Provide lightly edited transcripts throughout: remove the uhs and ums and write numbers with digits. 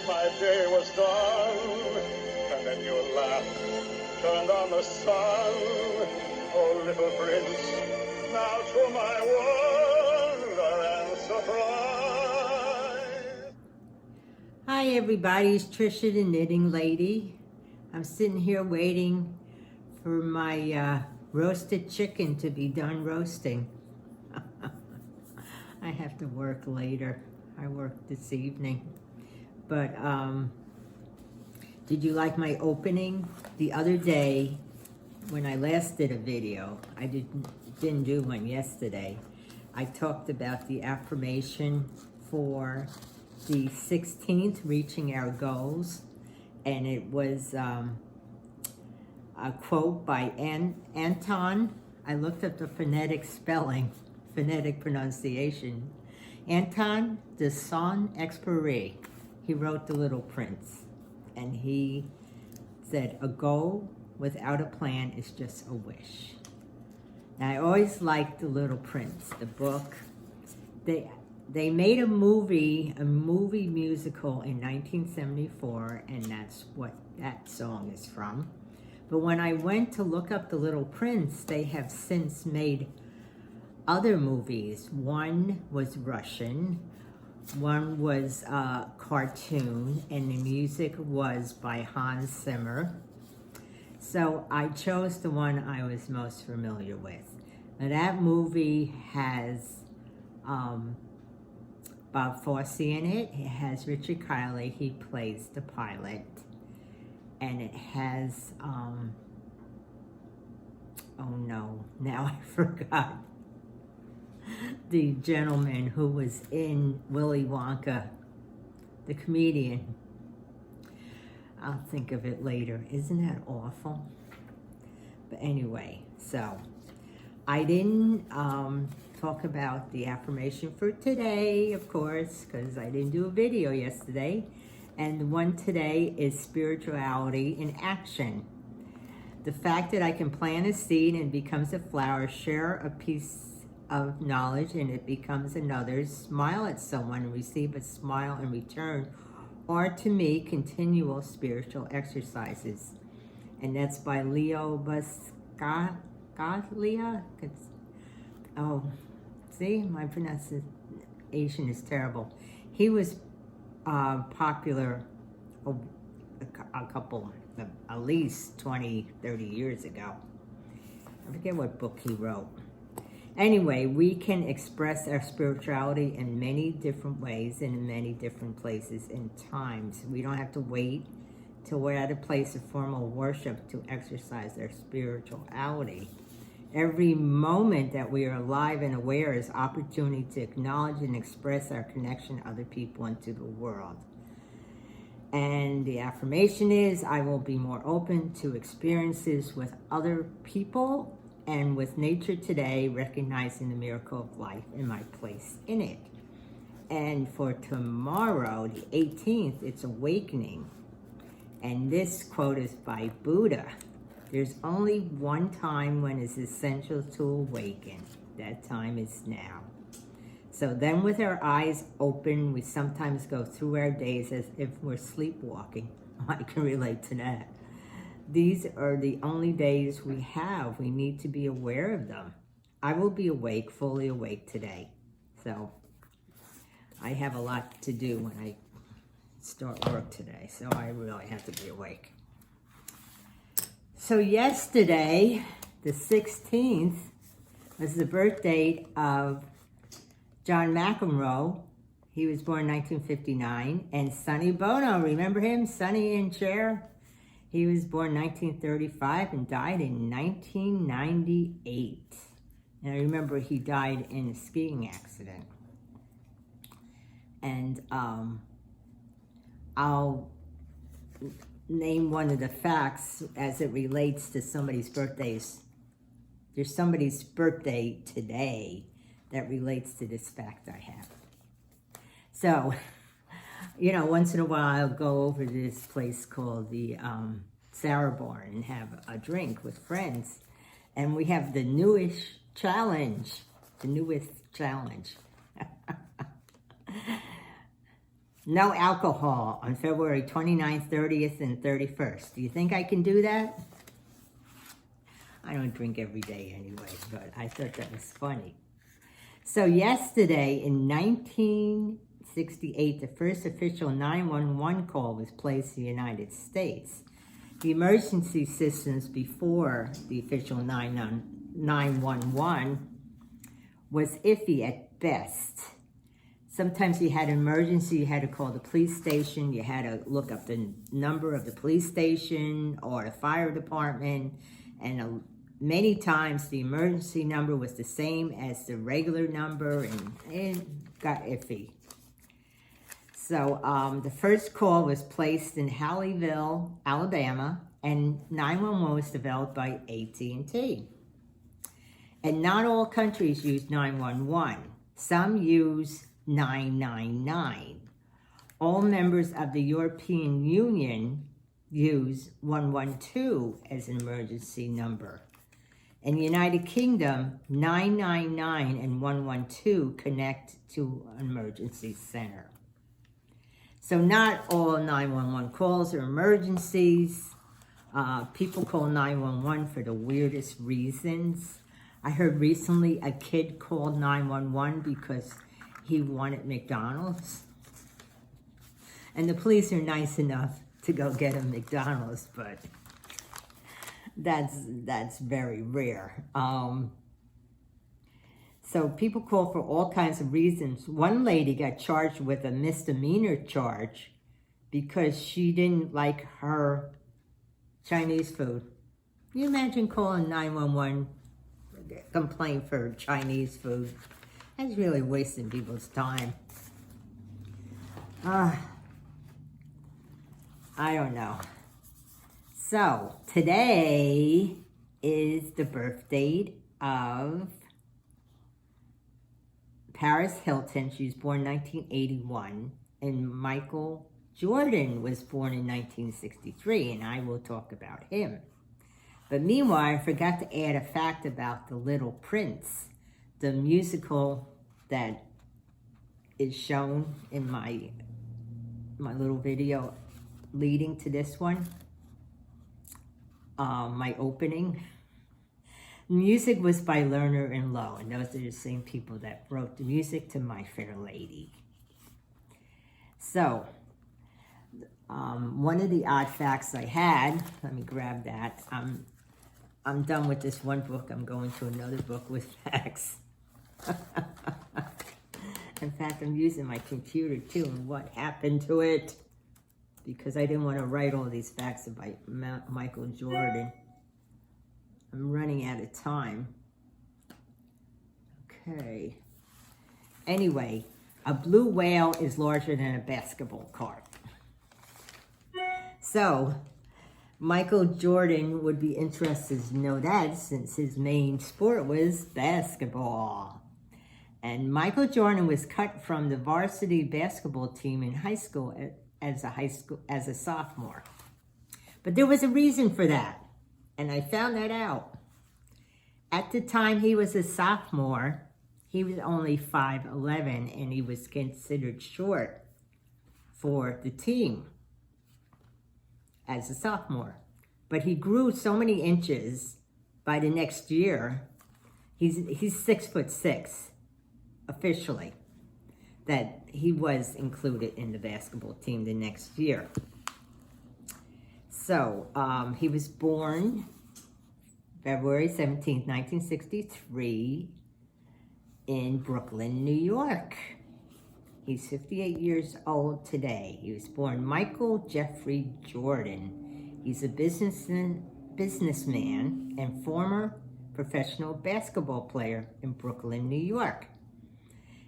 my day was done, and then your laugh turned on the sun. Oh, little prince, now to my wonder and surprise. Hi everybody, it's Trisha the Knitting Lady. I'm sitting here waiting for my roasted chicken to be done roasting. I have to work later. I work this evening. But did you like my opening? The other day, when I last did a video, I didn't do one yesterday. I talked about the affirmation for the 16th, reaching our goals. And it was a quote by Anton. I looked up the phonetic spelling, phonetic pronunciation. Anton de Saint-Exupéry. He wrote The Little Prince. And he said, a goal without a plan is just a wish. Now, I always liked The Little Prince, the book. They made a movie musical in 1974, and that's what that song is from. But when I went to look up The Little Prince, they have since made other movies. One was Russian, one was a cartoon, and the music was by Hans Zimmer. So I chose the one I was most familiar with. Now that movie has Bob Fosse in it. It has Richard Kiley. He plays the pilot. And it has, oh no, now I forgot. The gentleman who was in Willy Wonka, the comedian. I'll think of it later. Isn't that awful? But anyway, so I didn't talk about the affirmation for today, of course, because I didn't do a video yesterday. And the one today is spirituality in action. The fact that I can plant a seed and it becomes a flower, share a piece of knowledge and it becomes another's, smile at someone and receive a smile in return, are to me continual spiritual exercises. And that's by Leo Buscaglia. Oh, see, my pronunciation is terrible. He was popular a couple, at least 20, 30 years ago. I forget what book he wrote. Anyway, we can express our spirituality in many different ways and in many different places and times. We don't have to wait till we're at a place of formal worship to exercise our spirituality. Every moment that we are alive and aware is opportunity to acknowledge and express our connection to other people and to the world. And the affirmation is, I will be more open to experiences with other people and with nature today, recognizing the miracle of life and my place in it. And for tomorrow, the 18th, it's awakening. And this quote is by Buddha. There's only one time when it's essential to awaken. That time is now. So then with our eyes open, we sometimes go through our days as if we're sleepwalking. I can relate to that. These are the only days we have. We need to be aware of them. I will be awake, fully awake today. So I have a lot to do when I start work today. So I really have to be awake. So yesterday, the 16th, was the birth date of John Mcenroe. He was born in 1959. And Sonny Bono, remember him? Sonny and Cher? He was born in 1935 and died in 1998. And I remember he died in a skiing accident. And I'll name one of the facts as it relates to somebody's birthdays. There's somebody's birthday today that relates to this fact I have. So, you know, once in a while I'll go over to this place called the Sarah Bar and have a drink with friends. And we have the newest challenge. No alcohol on February 29th, 30th, and 31st. Do you think I can do that? I don't drink every day anyway, but I thought that was funny. So yesterday in 1968, the first official 911 call was placed in the United States. The emergency systems before the official 911 was iffy at best. Sometimes you had an emergency, you had to call the police station, you had to look up the number of the police station or the fire department, and many times the emergency number was the same as the regular number, and it got iffy. So the first call was placed in Hallieville, Alabama, and 911 was developed by AT&T. And not all countries use 911. Some use 999. All members of the European Union use 112 as an emergency number. In the United Kingdom, 999 and 112 connect to an emergency center. So not all 911 calls are emergencies. People call 911 for the weirdest reasons. I heard recently a kid called 911 because he wanted McDonald's. And the police are nice enough to go get him McDonald's, but that's very rare. So people call for all kinds of reasons. One lady got charged with a misdemeanor charge because she didn't like her Chinese food. Can you imagine calling 911 complaint for Chinese food? That's really wasting people's time. I don't know. So today is the birth date of Paris Hilton. She was born in 1981, and Michael Jordan was born in 1963, and I will talk about him. But meanwhile, I forgot to add a fact about The Little Prince, the musical that is shown in my little video leading to this one, my opening. Music was by Lerner and Lowe, and those are the same people that wrote the music to My Fair Lady. So, one of the odd facts I had, let me grab that. I'm done with this one book. I'm going to another book with facts. In fact, I'm using my computer too, and what happened to it? Because I didn't want to write all these facts about Michael Jordan. I'm running out of time. Okay. Anyway, a blue whale is larger than a basketball court. So, Michael Jordan would be interested to know that since his main sport was basketball. And Michael Jordan was cut from the varsity basketball team in high school as a sophomore. But there was a reason for that, and I found that out. At the time he was a sophomore, he was only 5'11", and he was considered short for the team as a sophomore. But he grew so many inches by the next year. He's 6'6" officially, that he was included in the basketball team the next year. So he was born February 17th, 1963 in Brooklyn, New York. He's 58 years old today. He was born Michael Jeffrey Jordan. He's a businessman and former professional basketball player in Brooklyn, New York.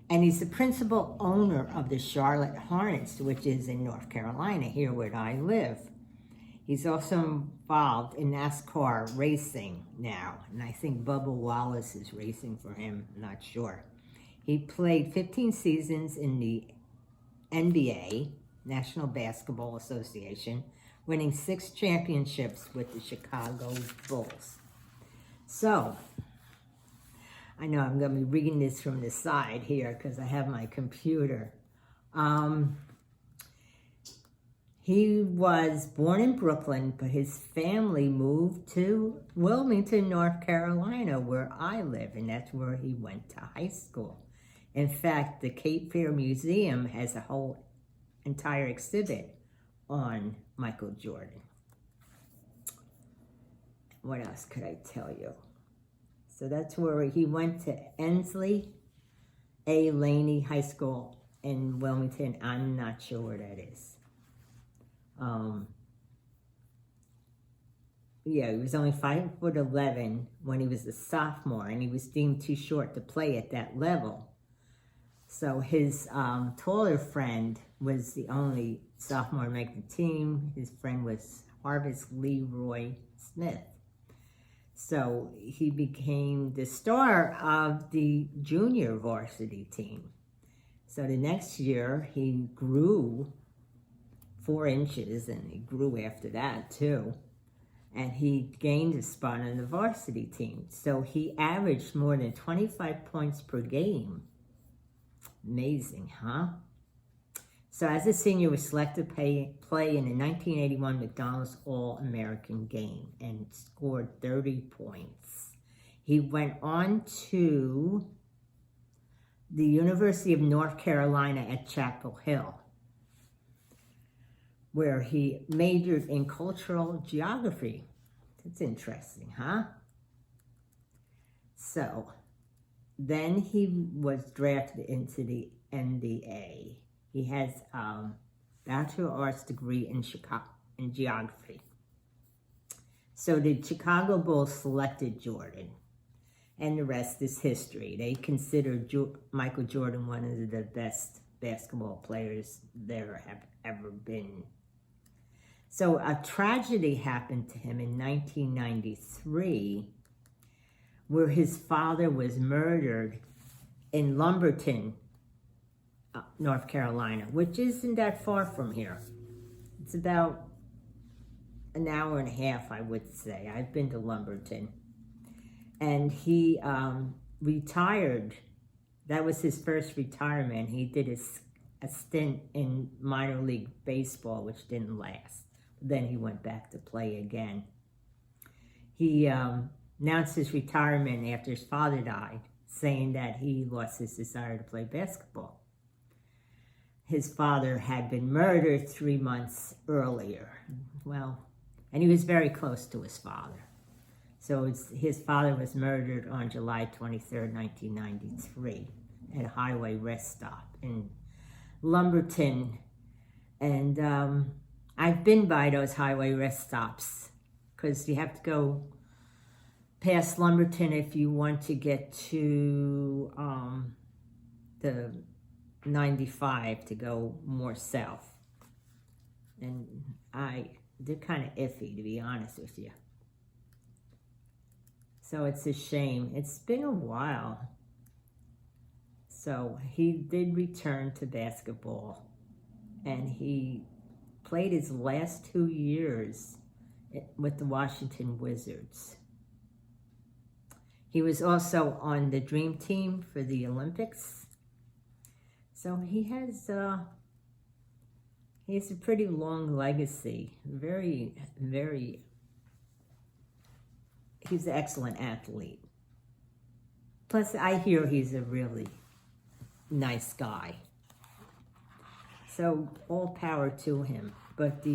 And he's the principal owner of the Charlotte Hornets, which is in North Carolina, here where I live. He's also involved in NASCAR racing now, and I think Bubba Wallace is racing for him, I'm not sure. He played 15 seasons in the NBA, National Basketball Association, winning 6 championships with the Chicago Bulls. So, I know I'm going to be reading this from the side here because I have my computer. He was born in Brooklyn, but his family moved to Wilmington, North Carolina, where I live, and that's where he went to high school. In fact, the Cape Fear Museum has a whole entire exhibit on Michael Jordan. What else could I tell you? So that's where he went to Ensley A. Laney High School in Wilmington. I'm not sure where that is. Yeah, he was only 5'11" when he was a sophomore, and he was deemed too short to play at that level. So his taller friend was the only sophomore to make the team. His friend was Harvest Leroy Smith. So he became the star of the junior varsity team. So the next year, he grew 4 inches, and he grew after that too. And he gained a spot on the varsity team. So he averaged more than 25 points per game. Amazing, huh? So as a senior, he was selected to play in the 1981 McDonald's All-American game and scored 30 points. He went on to the University of North Carolina at Chapel Hill, where he majored in cultural geography. That's interesting, huh? So then he was drafted into the NBA. He has a Bachelor of Arts degree in geography. So the Chicago Bulls selected Jordan, and the rest is history. They consider Michael Jordan one of the best basketball players there have ever been. So a tragedy happened to him in 1993, where his father was murdered in Lumberton, North Carolina, which isn't that far from here. It's about an hour and a half, I would say. I've been to Lumberton. And he retired. That was his first retirement. He did a stint in minor league baseball, which didn't last. Then he went back to play again. He announced his retirement after his father died, saying that he lost his desire to play basketball. His father had been murdered 3 months earlier. Well, and he was very close to his father. So his father was murdered on July 23rd, 1993 at a highway rest stop in Lumberton. And I've been by those highway rest stops because you have to go past Lumberton if you want to get to the 95 to go more south. And they're kind of iffy, to be honest with you. So it's a shame. It's been a while. So he did return to basketball, and he played his last 2 years with the Washington Wizards. He was also on the Dream Team for the Olympics. So he has a pretty long legacy. Very, very, he's an excellent athlete. Plus, I hear he's a really nice guy. So all power to him. But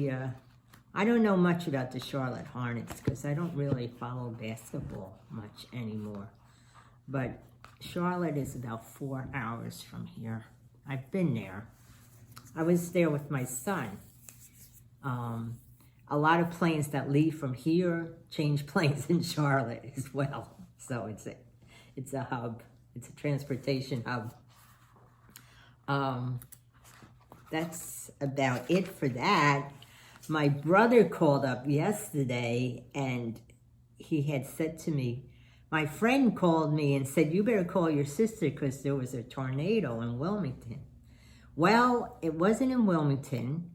I don't know much about the Charlotte Hornets because I don't really follow basketball much anymore. But Charlotte is about 4 hours from here. I've been there. I was there with my son. A lot of planes that leave from here change planes in Charlotte as well. So it's a hub. It's a transportation hub. That's about it for that. My brother called up yesterday, and he had said to me, my friend called me and said, you better call your sister because there was a tornado in Wilmington. Well, it wasn't in Wilmington,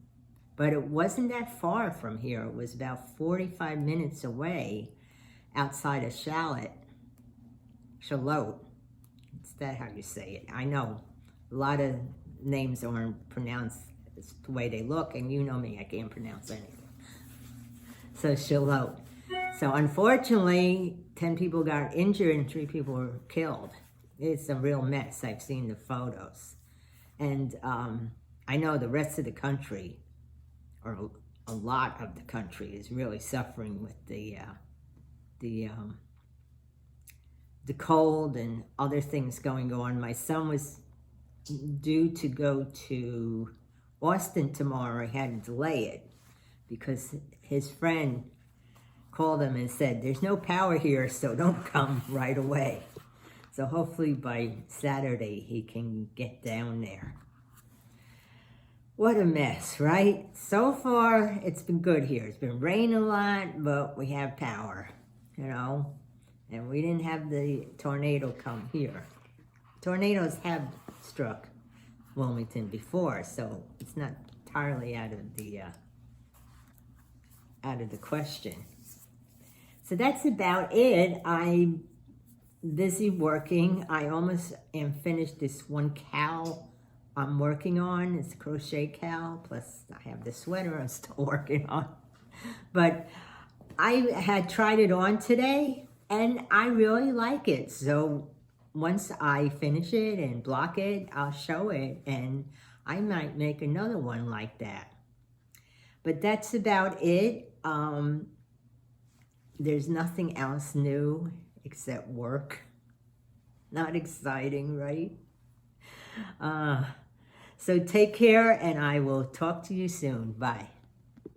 but it wasn't that far from here. It was about 45 minutes away outside of Charlotte. Is that how you say it? I know a lot of names aren't pronounced It's the way they look, and you know me, I can't pronounce anything. So Shalot. So unfortunately, 10 people got injured and 3 people were killed. It's a real mess. I've seen the photos. And I know the rest of the country, or a lot of the country, is really suffering with the cold and other things going on. My son was due to go to Austin tomorrow. He had to delay it because his friend called him and said, there's no power here, so don't come right away. So hopefully by Saturday he can get down there. What a mess, right? So far, it's been good here. It's been raining a lot, but we have power, you know? And we didn't have the tornado come here. Tornadoes have struck Wilmington before, so it's not entirely out of the question. So that's about it. I'm busy working. I almost am finished this one cowl I'm working on. It's a crochet cowl, plus I have the sweater I'm still working on. But I had tried it on today, and I really like it. So once I finish it and block it, I'll show it, and I might make another one like that. But that's about it. There's nothing else new except work. Not exciting, right? So take care, and I will talk to you soon. Bye.